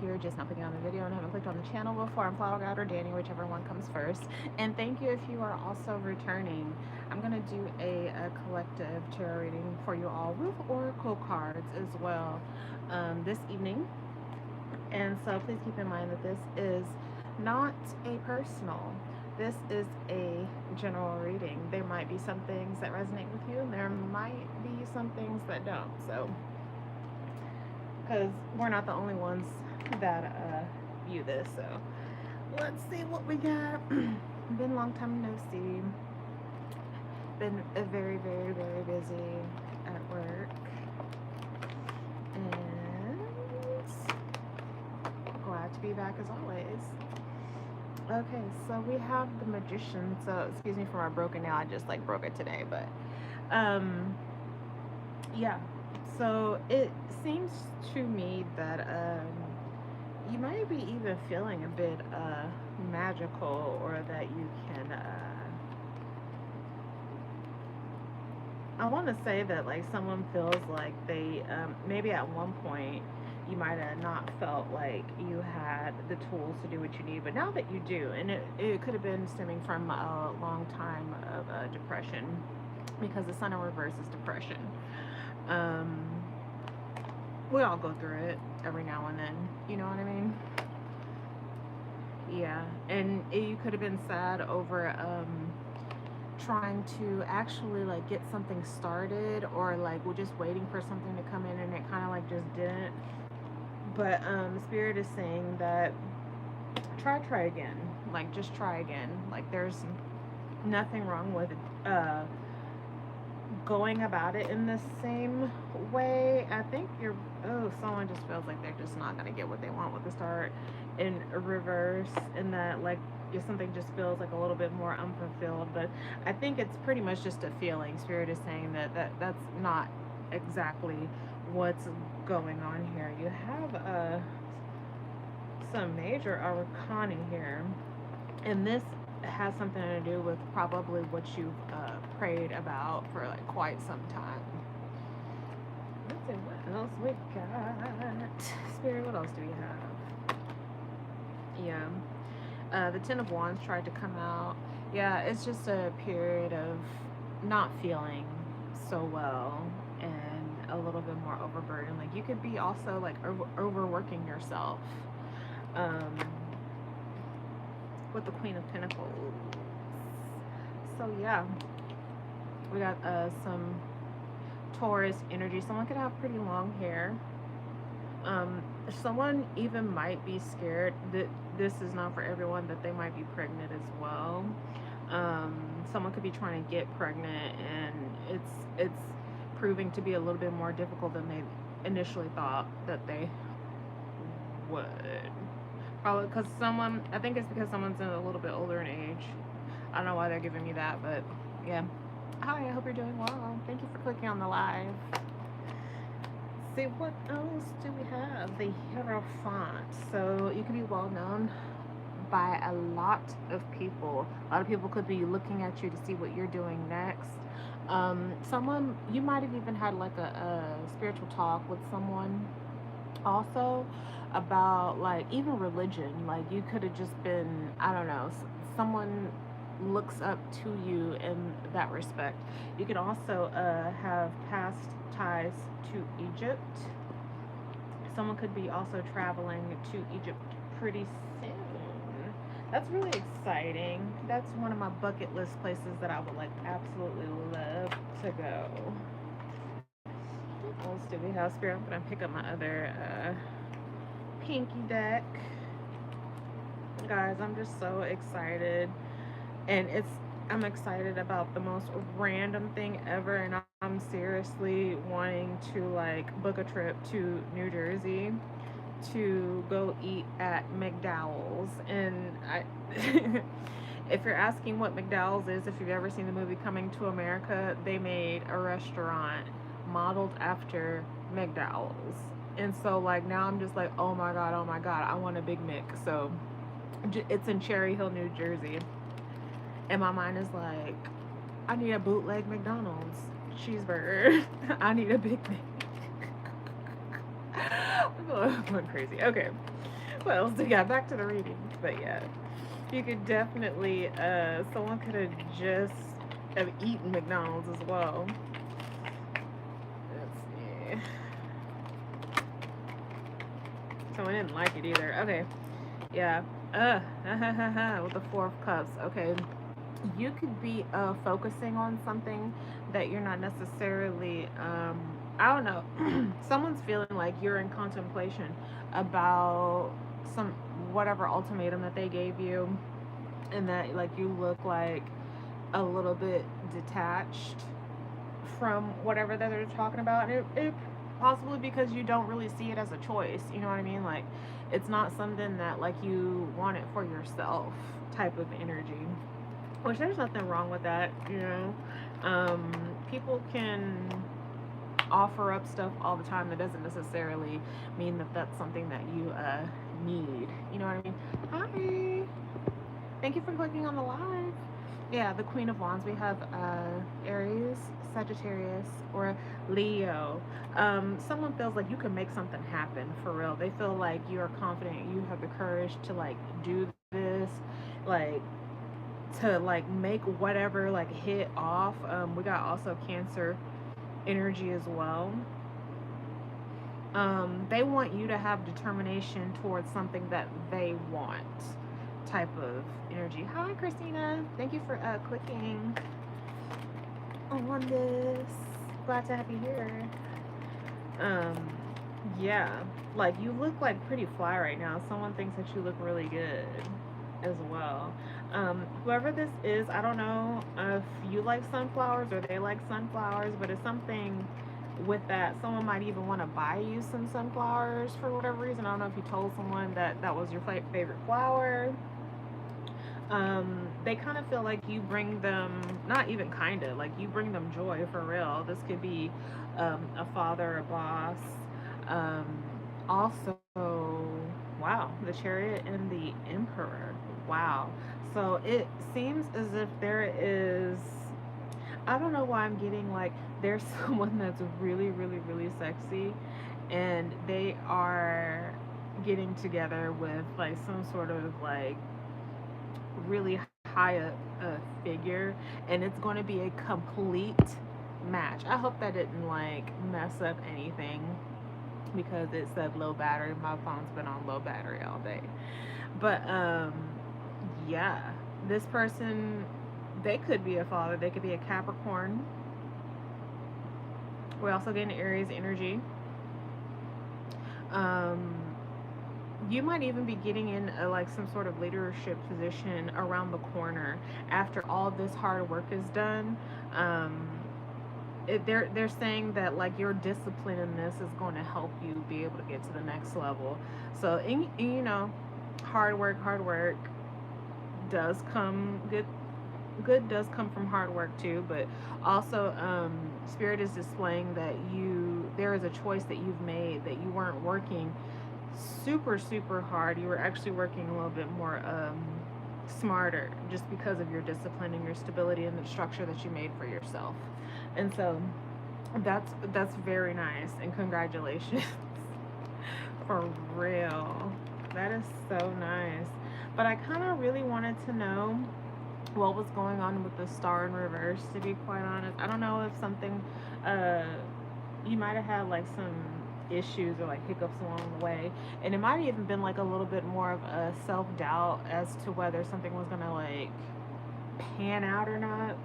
you're just now clicking on the video and haven't clicked on the channel before, I'm Flower Guide or Dannii, whichever one comes first. And thank you if you are also returning. I'm going to do a collective tarot reading for you all with oracle cards as well this evening. And so please keep in mind that this is not a personal. This is a general reading. There might be some things that resonate with you, and there might be some things that don't. So, because we're not the only ones that view this. So, let's see what we got. Been a long time no see. Been very, very, very busy at work. And glad to be back as always. Okay, so we have the Magician. So excuse me for my broken nail, I just like broke it today, but yeah, so it seems to me that you might be even feeling a bit magical, or that you can I want to say that like someone feels like they maybe at one point you might have not felt like you had the tools to do what you need, but now that you do, and it could have been stemming from a long time of depression, because the sun in reverse is depression. We all go through it every now and then, you know what I mean? Yeah, and you could have been sad over trying to actually like get something started, or like we're just waiting for something to come in and it kind of like just didn't. But Spirit is saying that try again. Like just try again. Like there's nothing wrong with going about it in the same way. I think someone just feels like they're just not gonna get what they want with the start in reverse, and that like if something just feels like a little bit more unfulfilled. But I think it's pretty much just a feeling. Spirit is saying that's not exactly what's going on here. You have some major arcana here, and this has something to do with probably what you've prayed about for like quite some time. Let's see what else we got. Spirit, what else do we have? Yeah, the Ten of Wands tried to come out. Yeah, it's just a period of not feeling so well and a little bit more overburdened. Like you could be also like overworking yourself. With the Queen of Pentacles. So yeah, we got some Taurus energy. Someone could have pretty long hair. Someone even might be scared that this is not for everyone, that they might be pregnant as well. Someone could be trying to get pregnant, and it's proving to be a little bit more difficult than they initially thought that they would. Probably because I think it's because someone's a little bit older in age. I don't know why they're giving me that, but yeah. Hi, I hope you're doing well. Thank you for clicking on the live. See, what else do we have? The Hierophant. So you can be well known by a lot of people. A lot of people could be looking at you to see what you're doing next. Someone, you might have even had like a spiritual talk with someone also about like even religion. Like you could have just been, I don't know, someone looks up to you in that respect. You could also have past ties to Egypt. Someone could be also traveling to Egypt pretty soon. That's really exciting. That's one of my bucket list places that I would like absolutely love to go. What else do we have? Spirit, I'm gonna pick up my other pinky deck. Guys, I'm just so excited, and I'm excited about the most random thing ever, and I'm seriously wanting to like book a trip to New Jersey to go eat at McDowell's. And if you're asking what McDowell's is, if you've ever seen the movie Coming to America, they made a restaurant modeled after McDowell's. And so like now I'm just like, oh my god, I want a Big Mac. So it's in Cherry Hill, New Jersey, and my mind is like, I need a bootleg McDonald's cheeseburger. I need a Big Mac. I'm going crazy. Okay, What else do we got? Back to the reading. But yeah, you could definitely, someone could have just have eaten McDonald's as well. Let's see. Someone didn't like it either. Okay. Yeah. With the Four of Cups. Okay. You could be focusing on something that you're not necessarily, I don't know. Someone's feeling like you're in contemplation about some whatever ultimatum that they gave you, and that like you look like a little bit detached from whatever that they're talking about. And it possibly because you don't really see it as a choice, you know what I mean? Like it's not something that like you want it for yourself type of energy, which there's nothing wrong with that, you know. People can offer up stuff all the time. That doesn't necessarily mean that that's something that you need, you know what I mean? Hi, thank you for clicking on the live. Yeah, the Queen of Wands. We have Aries, Sagittarius, or Leo. Someone feels like you can make something happen for real. They feel like you are confident, you have the courage to like do this, like to like make whatever like hit off. We got also Cancer energy as well. They want you to have determination towards something that they want type of energy. Hi, Christina. Thank you for clicking on this. Glad to have you here. Yeah, like you look like pretty fly right now. Someone thinks that you look really good as well. Whoever this is, I don't know if you like sunflowers or they like sunflowers, but it's something with that. Someone might even want to buy you some sunflowers for whatever reason. I don't know if you told someone that that was your favorite flower. They kind of feel like you bring them, not even kind of, like you bring them joy for real. This could be a father, a boss. Um, Also, wow, the Chariot and the Emperor. Wow. So it seems as if there is, I don't know why I'm getting like there's someone that's really, really, really sexy, and they are getting together with like some sort of like really high up figure, and it's going to be a complete match. I hope that didn't like mess up anything because it said low battery. My phone's been on low battery all day. But yeah, this person, they could be a father, they could be a Capricorn. We're also getting Aries energy. Um you might even be getting in like some sort of leadership position around the corner after all this hard work is done. Um, they're saying that like your discipline in this is going to help you be able to get to the next level. So you know, hard work does come good. Good does come from hard work too, but also spirit is displaying that you there is a choice that you've made, that you weren't working super hard. You were actually working a little bit more smarter just because of your discipline and your stability and the structure that you made for yourself. And so that's very nice, and congratulations. For real, that is so nice. But I kind of really wanted to know what was going on with the star in reverse, to be quite honest. I don't know if something uh you might have had like some issues or like hiccups along the way, and it might have even been like a little bit more of a self-doubt as to whether something was gonna like pan out or not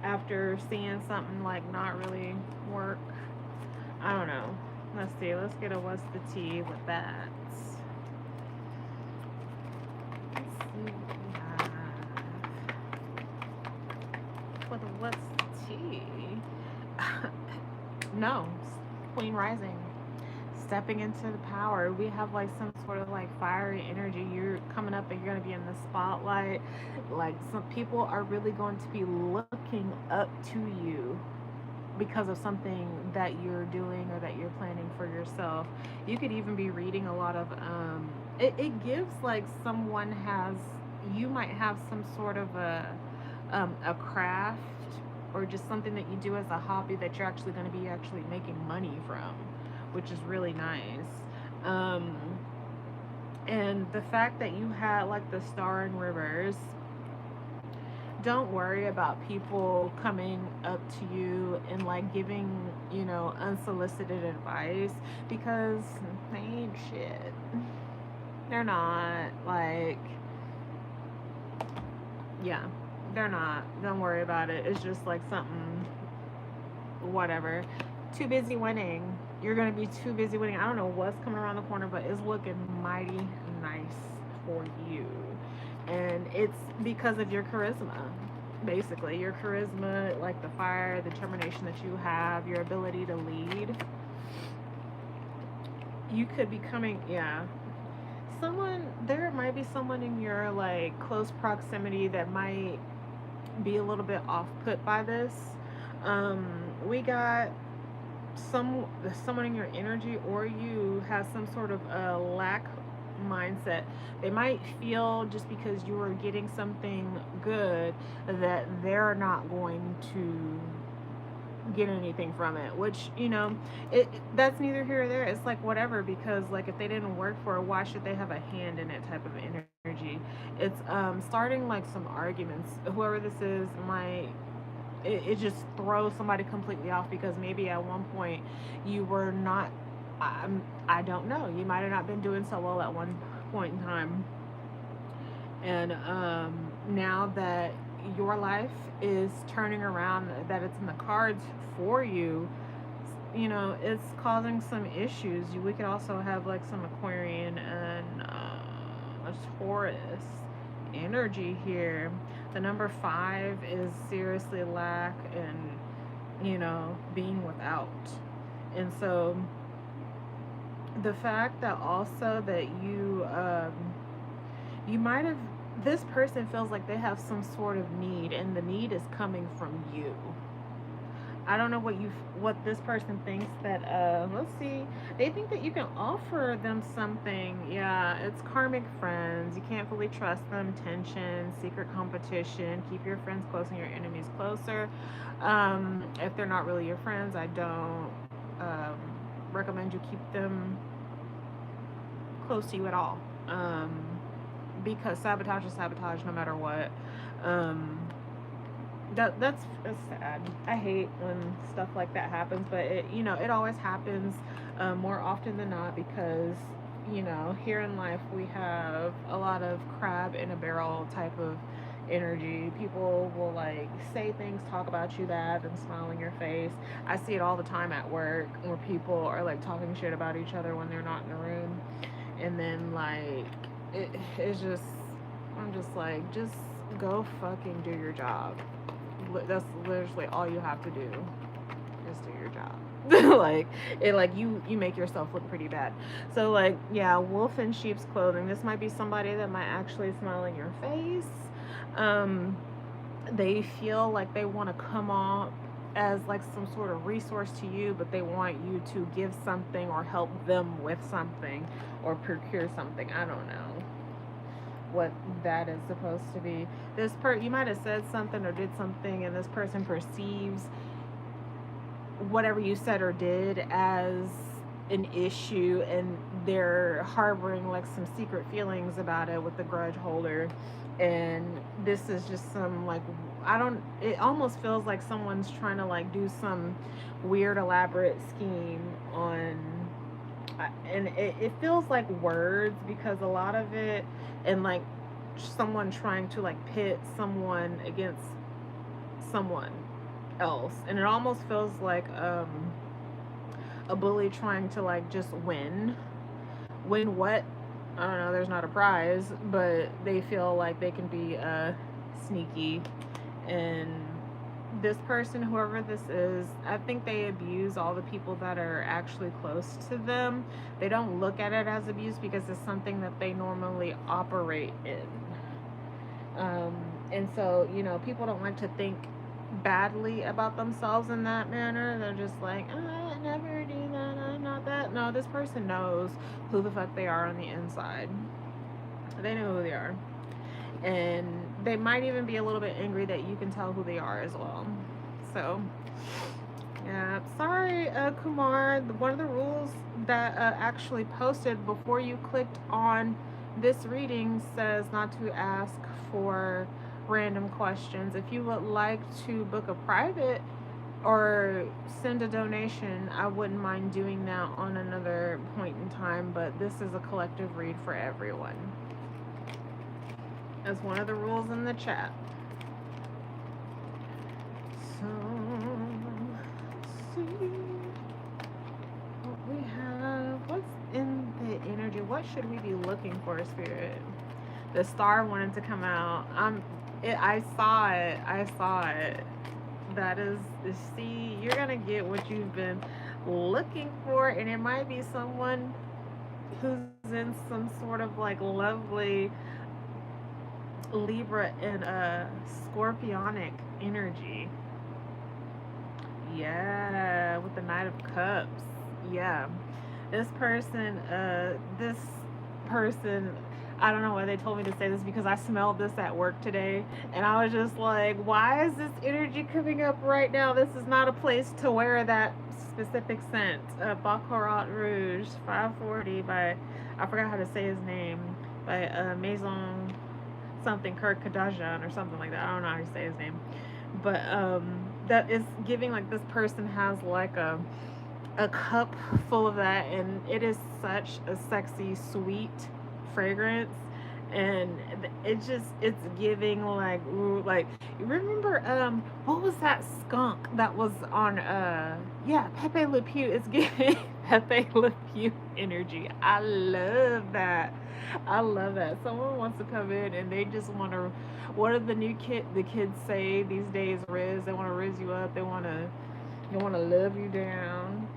after seeing something like not really work. I don't know. Let's see, let's get a what's the tea with that. Let's see what we have for the what's the tea. No, Queen Rising, stepping into the power. We have like some sort of like fiery energy. You're coming up and you're going to be in the spotlight. Like some people are really going to be looking up to you because of something that you're doing or that you're planning for yourself. You could even be reading a lot of it gives like someone has, you might have some sort of a craft or just something that you do as a hobby that you're actually going to be actually making money from, which is really nice. Um, And the fact that you had like the star in reverse, don't worry about people coming up to you and like giving, you know, unsolicited advice, because they ain't shit. They're not. Like, yeah, they're not. Don't worry about it. It's just like something, whatever. Too busy winning. You're gonna be too busy winning. I don't know what's coming around the corner, but it's looking mighty nice for you. And it's because of your charisma. Basically, your charisma, like the fire, the determination that you have, your ability to lead. You could be coming, yeah. Someone, there might be someone in your like close proximity that might be a little bit off put by this. We got someone in your energy, or you have some sort of a lack mindset. They might feel just because you are getting something good that they're not going to get anything from it, which, you know, that's neither here or there. It's like whatever, because like if they didn't work for it, why should they have a hand in it type of energy. It's starting like some arguments. Whoever this is might, it just throws somebody completely off, because maybe at one point you were not, I don't know, you might have not been doing so well at one point in time, and now that your life is turning around, that it's in the cards for you, you know, it's causing some issues. We could also have like some Aquarian and a Taurus energy here. The number 5 is seriously lack and, you know, being without. And so the fact that also that you might have, this person feels like they have some sort of need, and the need is coming from you. I don't know what this person thinks that let's see. They think that you can offer them something. Yeah, it's karmic friends. You can't fully trust them. Tension, secret competition. Keep your friends close and your enemies closer. If they're not really your friends, I don't recommend you keep them close to you at all. Because sabotage is sabotage no matter what. That's sad. I hate when stuff like that happens, but it, you know, it always happens more often than not, because, you know, here in life we have a lot of crab in a barrel type of energy. People will like say things, talk about you bad, and smile in your face. I see it all the time at work, where people are like talking shit about each other when they're not in the room, and then like it's just, I'm just like, just go fucking do your job. That's literally all you have to do, is do your job. Like it, like you make yourself look pretty bad. So like, yeah, wolf in sheep's clothing. This might be somebody that might actually smile in your face. They feel like they want to come off as like some sort of resource to you, but they want you to give something or help them with something or procure something. I don't know what that is supposed to be. You might have said something or did something, and this person perceives whatever you said or did as an issue, and they're harboring like some secret feelings about it with the grudge holder. And this is just some like, I don't, it almost feels like someone's trying to like do some weird elaborate scheme on, and it feels like words, because a lot of it, and like someone trying to like pit someone against someone else, and it almost feels like a bully trying to like just win what, I don't know, there's not a prize, but they feel like they can be sneaky. And this person, whoever this is, I think they abuse all the people that are actually close to them. They don't look at it as abuse, because it's something that they normally operate in. And so, you know, people don't like to think badly about themselves in that manner. They're just like, oh, I never do that, I'm not that. No, this person knows who the fuck they are on the inside. They know who they are. And they might even be a little bit angry that you can tell who they are as well. So yeah, sorry, Kumar. One of the rules that actually posted before you clicked on this reading says not to ask for random questions. If you would like to book a private or send a donation, I wouldn't mind doing that on another point in time, but this is a collective read for everyone. That's one of the rules in the chat. So, let's see what we have. What's in the energy? What should we be looking for, Spirit? The star wanted to come out. I saw it. I saw it. That is, see, you're gonna get what you've been looking for, and it might be someone who's in some sort of like lovely Libra and Scorpionic energy. Yeah, with the Knight of Cups. Yeah, this person, I don't know why they told me to say this, because I smelled this at work today, and I was just like, why is this energy coming up right now? This is not a place to wear that specific scent. Baccarat Rouge 540 by, I forgot how to say his name, by Maison something, Kirk Kadajan or something like that. I don't know how to say his name. But that is giving like this person has like a cup full of that, and it is such a sexy, sweet fragrance, and it's giving like, ooh, like, you remember what was that skunk that was on yeah, Pepe Le Pew? It's giving Pepe Le Pew energy. I love that. I love that. Someone wants to come in and they just want to, what do the kids say these days? They want to riz you up. They want to love you down.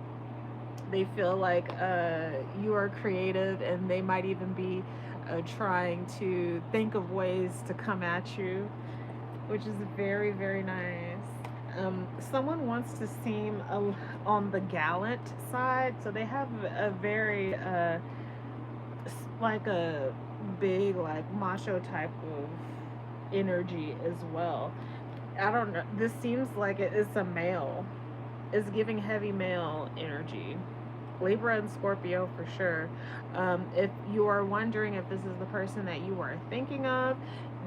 They feel like you are creative, and they might even be trying to think of ways to come at you, which is very, very nice. Someone wants to seem on the gallant side, so they have a very like a big, like, macho type of energy as well. I don't know. This seems like it's a male. It's giving heavy male energy. Libra and Scorpio for sure. If you are wondering if this is the person that you are thinking of,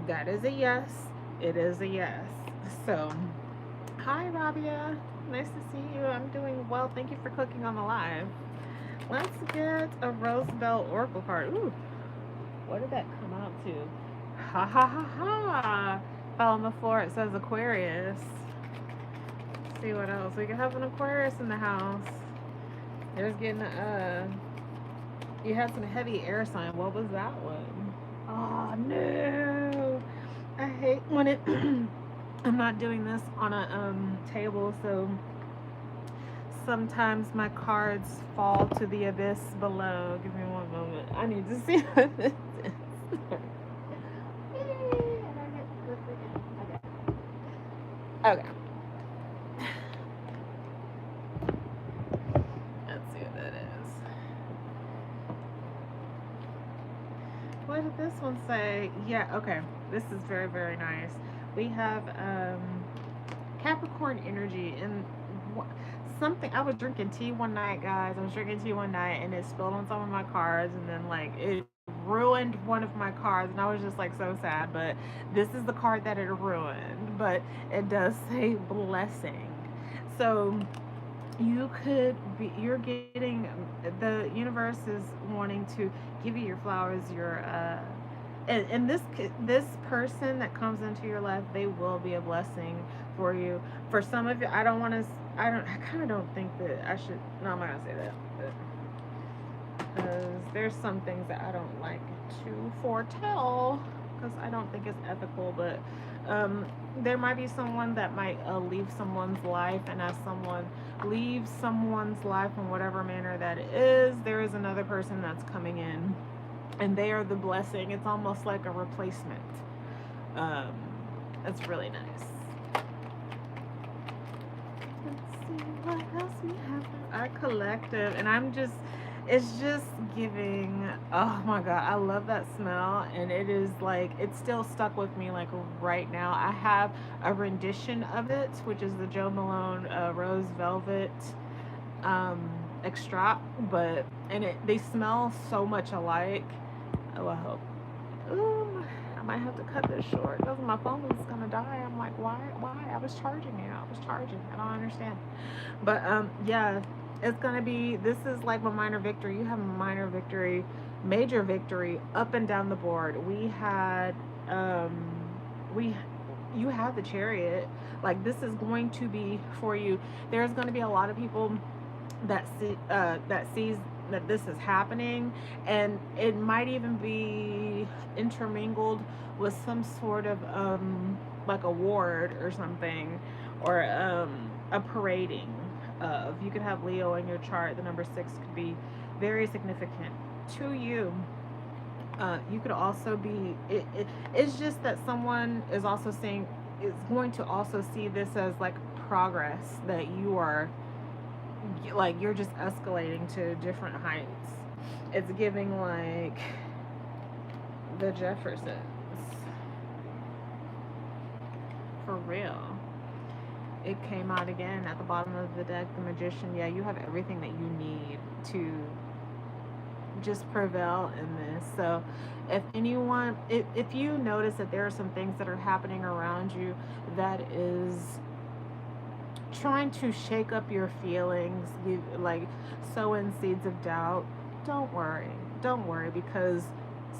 that is a yes. It is a yes. So, hi, Rabia. Nice to see you. I'm doing well. Thank you for clicking on the live. Let's get a Rose Bell Oracle card. Ooh, what did that come out to? Ha ha ha ha. Fell on the floor. It says Aquarius. Let's see what else. We can have an Aquarius in the house. There's getting you had some heavy air sign. What was that one? Oh no. I hate when it I'm not doing this on a table, so sometimes my cards fall to the abyss below. Give me one moment. I need to see what this is. Okay. Let's see what that is. What did this one say? Yeah, okay. This is very, very nice. We have Capricorn energy, and something. I was drinking tea one night, guys. I was drinking tea one night, and it spilled on some of my cards, and then like it ruined one of my cards, and I was just like so sad. But this is the card that it ruined, but it does say blessing. So you're getting, the universe is wanting to give you your flowers, your and this person that comes into your life, they will be a blessing for you. For some of you, I kind of don't think that I should, no, I'm not gonna say that, because there's some things that I don't like to foretell, because I don't think it's ethical. But there might be someone that might leave someone's life, and as someone leaves someone's life in whatever manner that it is, there is another person that's coming in, and they are the blessing. It's almost like a replacement. It's really nice. Let's see what else we have. Our collective, and it's just giving, oh my god, I love that smell, and it is like, it's still stuck with me like right now. I have a rendition of it, which is the Joe Malone Rose Velvet extract, but they smell so much alike. Oh, I hope. Ooh, I might have to cut this short because my phone is gonna die. I'm like, why? Why? I was charging it. I was charging. I don't understand. But yeah, it's gonna be. This is like my minor victory. You have a minor victory, major victory up and down the board. We had we you have the chariot. Like this is going to be for you. There's going to be a lot of people that sees that this is happening, and it might even be intermingled with some sort of like award or something, or a parading of. You could have Leo in your chart. The number 6 could be very significant to you. You could also be it's just that someone is also saying is going to also see this as like progress, that you are like you're just escalating to different heights. It's giving like the Jeffersons, for real. It came out again at the bottom of the deck, the Magician. Yeah, you have everything that you need to just prevail in this. So if anyone, if you notice that there are some things that are happening around you that is trying to shake up your feelings, like sowing seeds of doubt, don't worry. Don't worry, because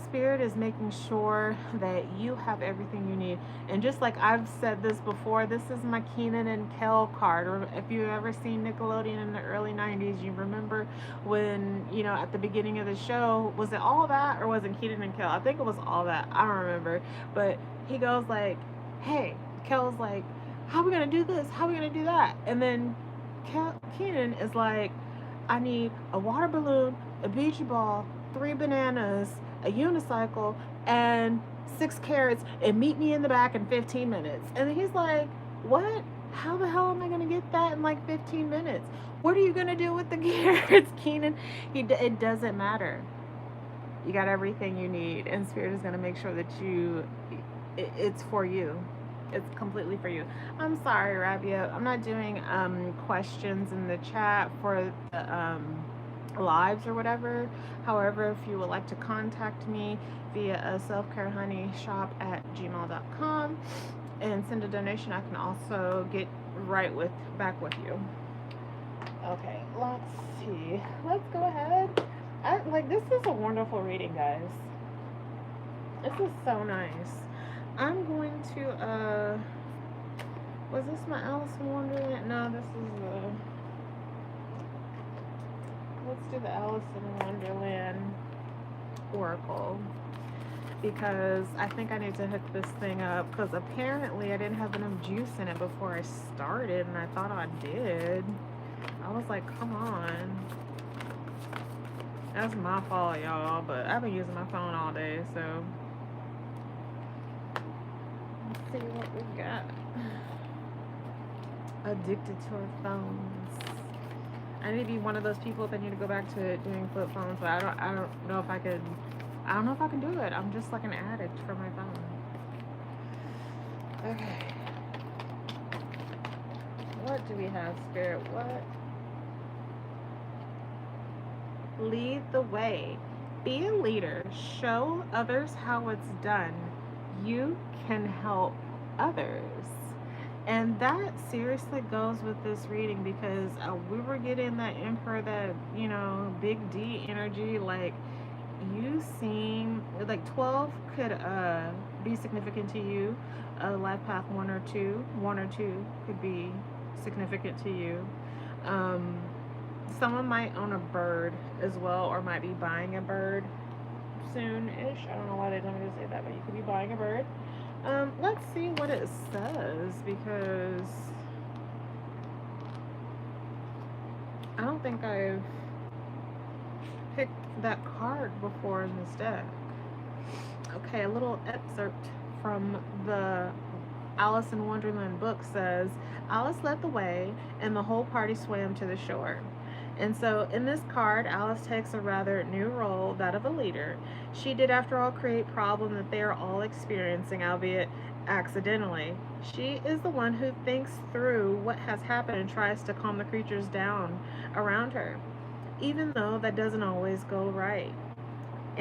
Spirit is making sure that you have everything you need. And just like I've said this before, this is my Keenan and Kel card. Or if you've ever seen Nickelodeon in the early 90s, you remember when, you know, at the beginning of the show, was it All That or was it Keenan and Kel? I think it was All That. I don't remember. But he goes like, hey, Kel's like, how are we going to do this? How are we going to do that? And then Keenan is like, I need a water balloon, a beach ball, 3 bananas, a unicycle, and 6 carrots, and meet me in the back in 15 minutes. And he's like, what? How the hell am I going to get that in like 15 minutes? What are you going to do with the carrots, Keenan? It doesn't matter. You got everything you need, and Spirit is going to make sure that it's for you. It's completely for you. I'm sorry, Rabia. I'm not doing questions in the chat for the lives or whatever. However, if you would like to contact me via a selfcarehoneyshop@gmail.com and send a donation, I can also get right back with you. Okay, let's see. Let's go ahead. This is a wonderful reading, guys. This is so nice. I'm going to was this my Alice in Wonderland? No, this is let's do the Alice in Wonderland Oracle, because I think I need to hook this thing up, because apparently I didn't have enough juice in it before I started, and I thought I did. I was like, come on. That's my fault, y'all, but I've been using my phone all day, so let's see what we got. Addicted to our phones. I need to be one of those people that need to go back to doing flip phones, but I don't know if I could. I don't know if I can do it. I'm just like an addict for my phone. Okay. What do we have, Spirit? What? Lead the way. Be a leader. Show others how it's done. You can help others. And that seriously goes with this reading, because we were getting that Emperor, that, you know, big D energy. Like, you seem like 12 could be significant to you. Life path 1 or 2. 1 or 2 could be significant to you. Someone might own a bird as well, or might be buying a bird soon-ish. I don't know why they told me to say that, but you could be buying a bird. Let's see what it says, because I don't think I've picked that card before in this deck. Okay, a little excerpt from the Alice in Wonderland book says, Alice led the way, and the whole party swam to the shore. And so in this card, Alice takes a rather new role, that of a leader. She did, after all, create problem that they are all experiencing, albeit accidentally. She is the one who thinks through what has happened and tries to calm the creatures down around her, even though that doesn't always go right.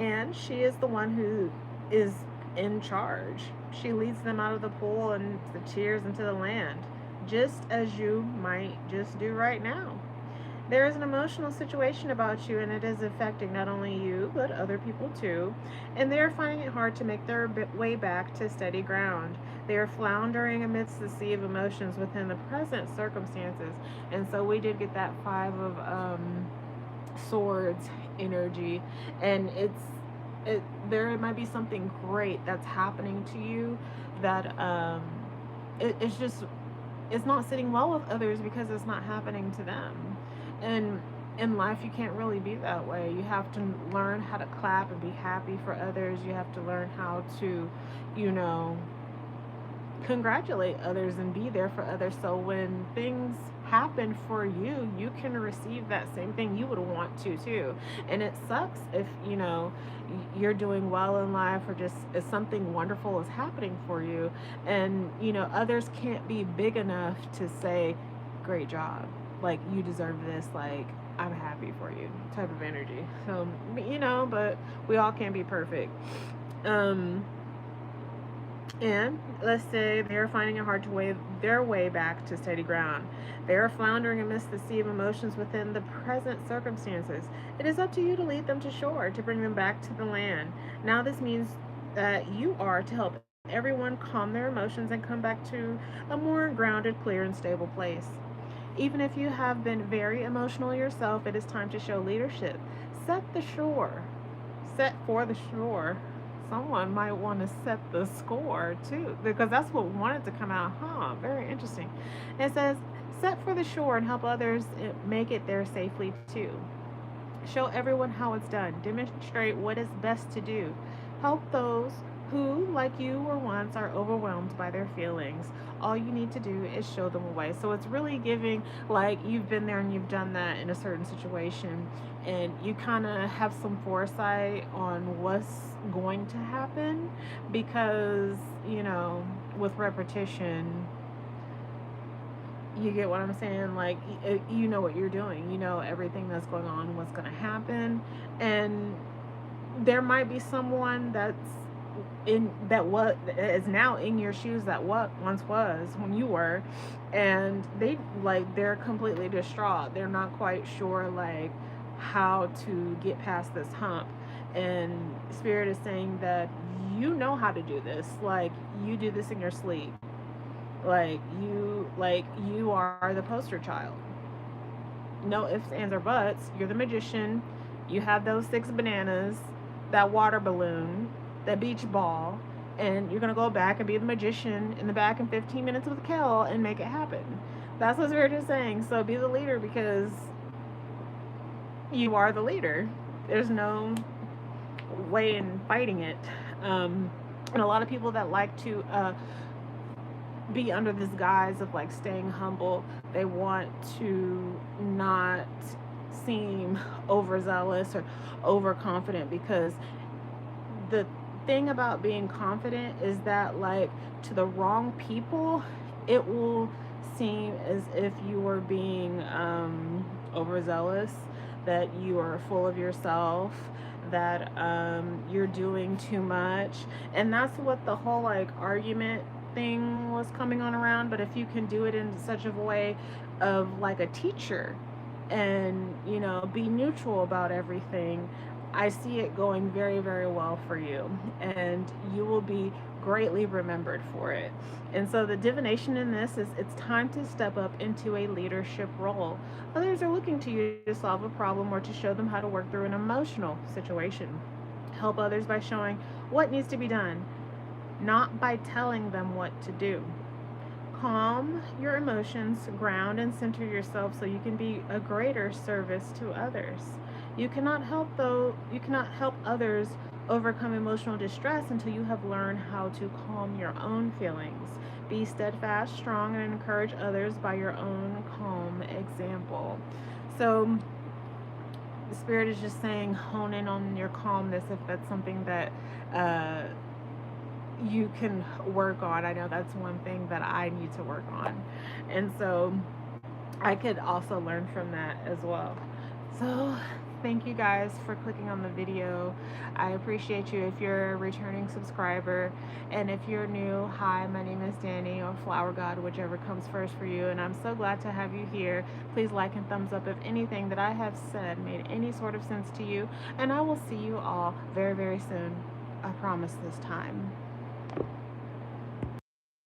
And she is the one who is in charge. She leads them out of the pool and the tears into the land, just as you might just do right now. There is an emotional situation about you, and it is affecting not only you, but other people too. And they are finding it hard to make their way back to steady ground. They are floundering amidst the sea of emotions within the present circumstances. And so we did get that Five of Swords energy. And there might be something great that's happening to you that it's just, it's not sitting well with others because it's not happening to them. And in life, you can't really be that way. You have to learn how to clap and be happy for others. You have to learn how to, you know, congratulate others and be there for others. So when things happen for you, you can receive that same thing you would want to too. And it sucks if, you know, you're doing well in life, or just if something wonderful is happening for you, and you know others can't be big enough to say great job, like you deserve this, like I'm happy for you type of energy. So, you know, but we all can't be perfect. um and let's say they are finding it hard to weigh their way back to steady ground. They are floundering amidst the sea of emotions within the present circumstances. It is up to you to lead them to shore, to bring them back to the land. Now, this means that you are to help everyone calm their emotions and come back to a more grounded, clear, and stable place. Even if you have been very emotional yourself, it is time to show leadership. Set the shore. Set for the shore. Someone might want to set the score too, because that's what wanted to come out. Huh? Very interesting. It says, set for the shore and help others make it there safely too. Show everyone how it's done. Demonstrate what is best to do. Help those who, like you were once, are overwhelmed by their feelings. All you need to do is show them a way. So it's really giving, like you've been there and you've done that in a certain situation, and you kind of have some foresight on what's going to happen, because, you know, with repetition, you get what I'm saying? Like, you know what you're doing. You know everything that's going on, what's going to happen. And there might be someone that's in that what is now in your shoes that what once was when you were, and they, like, they're completely distraught. They're not quite sure like how to get past this hump. And spirit is saying that you know how to do this. Like, you do this in your sleep. Like you are the poster child. No ifs, ands, or buts. You're the magician. You have those 6 bananas, that water balloon, that beach ball, and you're gonna go back and be the magician in the back in 15 minutes with a Kel and make it happen. That's what Spirit is saying. So be the leader, because you are the leader. There's no way in fighting it. And a lot of people that like to be under this guise of like staying humble, they want to not seem overzealous or overconfident, because the thing about being confident is that, like, to the wrong people, it will seem as if you are being overzealous, that you are full of yourself, that you're doing too much. And that's what the whole like argument thing was coming on around. But if you can do it in such a way of like a teacher, and you know, be neutral about everything, I see it going very, very well for you, and you will be greatly remembered for it. And so the divination in this is, it's time to step up into a leadership role. Others are looking to you to solve a problem or to show them how to work through an emotional situation. Help others by showing what needs to be done, not by telling them what to do. Calm your emotions, ground and center yourself so you can be a greater service to others. You cannot help others overcome emotional distress until you have learned how to calm your own feelings. Be steadfast, strong, and encourage others by your own calm example. So the Spirit is just saying, hone in on your calmness if that's something that you can work on. I know that's one thing that I need to work on. And so I could also learn from that as well. So thank you guys for clicking on the video. I appreciate you if you're a returning subscriber. And if you're new, hi, my name is Dannii, or Flower God, whichever comes first for you. And I'm so glad to have you here. Please like and thumbs up if anything that I have said made any sort of sense to you. And I will see you all very, very soon. I promise this time.